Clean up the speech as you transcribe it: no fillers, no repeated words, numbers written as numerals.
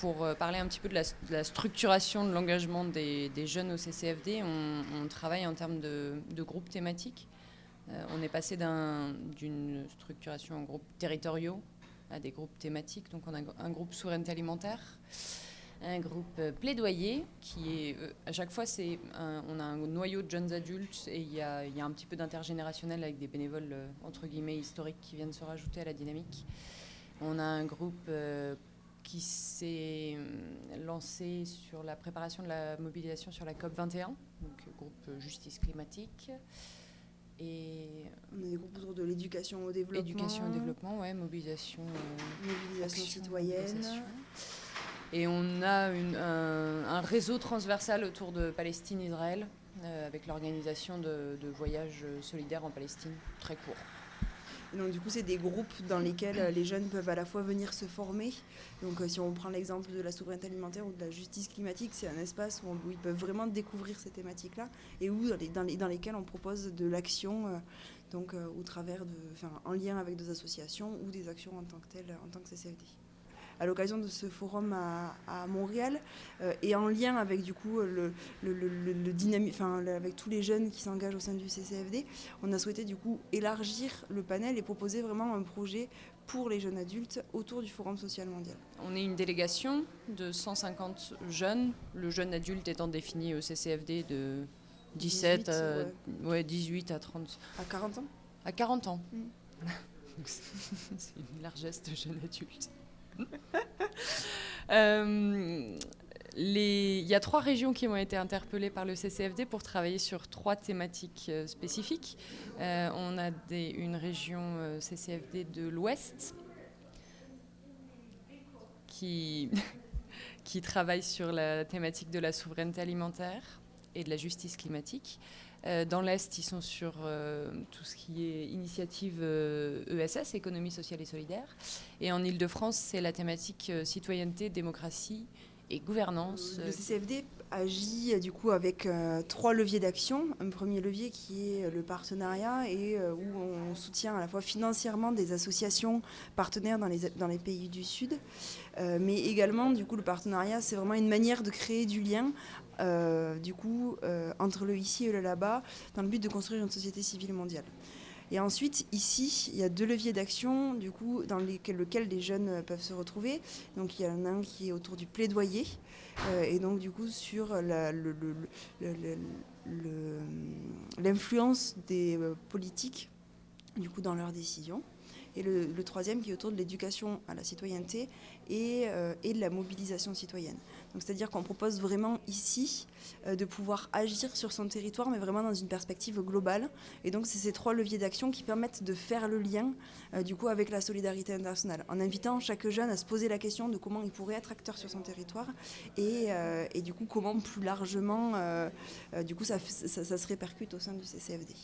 pour parler un petit peu de la structuration de l'engagement des jeunes au CCFD, on travaille en termes de groupes thématiques. On est passé d'une structuration en groupes territoriaux à des groupes thématiques. Donc on a un groupe souveraineté alimentaire, un groupe plaidoyer qui est à chaque fois on a un noyau de jeunes adultes et il y a un petit peu d'intergénérationnel avec des bénévoles entre guillemets historiques qui viennent se rajouter à la dynamique. On a un groupe qui s'est lancé sur la préparation de la mobilisation sur la COP21, donc groupe justice climatique. Et on a des groupes autour de l'éducation au développement. Éducation au développement, ouais, mobilisation citoyenne. Et on a un réseau transversal autour de Palestine-Israël, avec l'organisation de voyages solidaires en Palestine, très courts. Et donc du coup, c'est des groupes dans lesquels les jeunes peuvent à la fois venir se former. Donc si on prend l'exemple de la souveraineté alimentaire ou de la justice climatique, c'est un espace où ils peuvent vraiment découvrir ces thématiques-là et dans lesquels on propose de l'action au travers en lien avec des associations ou des actions en tant que telles, en tant que CCFD. À l'occasion de ce forum à Montréal et en lien avec du coup avec tous les jeunes qui s'engagent au sein du CCFD, on a souhaité du coup élargir le panel et proposer vraiment un projet pour les jeunes adultes autour du Forum social mondial. On est une délégation de 150 jeunes, le jeune adulte étant défini au CCFD de 18 à 30. À 40 ans. À 40 ans. C'est une largesse de jeunes adultes. Il y a 3 régions qui ont été interpellées par le CCFD pour travailler sur 3 thématiques spécifiques. On a une région CCFD de l'Ouest qui travaille sur la thématique de la souveraineté alimentaire et de la justice climatique. Dans l'Est, ils sont sur tout ce qui est initiative ESS, économie sociale et solidaire. Et en Ile-de-France, c'est la thématique citoyenneté, démocratie et gouvernance. Le CCFD agit du coup avec 3 leviers d'action. Un premier levier qui est le partenariat et où on soutient à la fois financièrement des associations partenaires dans les pays du Sud. Mais également, du coup, le partenariat, c'est vraiment une manière de créer du lien entre le ici et le là-bas, dans le but de construire une société civile mondiale. Et ensuite, ici, il y a 2 leviers d'action, du coup, dans lesquels les jeunes peuvent se retrouver. Donc, il y en a un qui est autour du plaidoyer, et donc, du coup, sur l'influence des politiques, du coup, dans leurs décisions. Et le troisième qui est autour de l'éducation à la citoyenneté et de la mobilisation citoyenne. Donc, c'est-à-dire qu'on propose vraiment ici de pouvoir agir sur son territoire, mais vraiment dans une perspective globale. Et donc, c'est ces 3 leviers d'action qui permettent de faire le lien du coup, avec la solidarité internationale, en invitant chaque jeune à se poser la question de comment il pourrait être acteur sur son territoire et du coup, comment plus largement du coup, ça se répercute au sein du CCFD.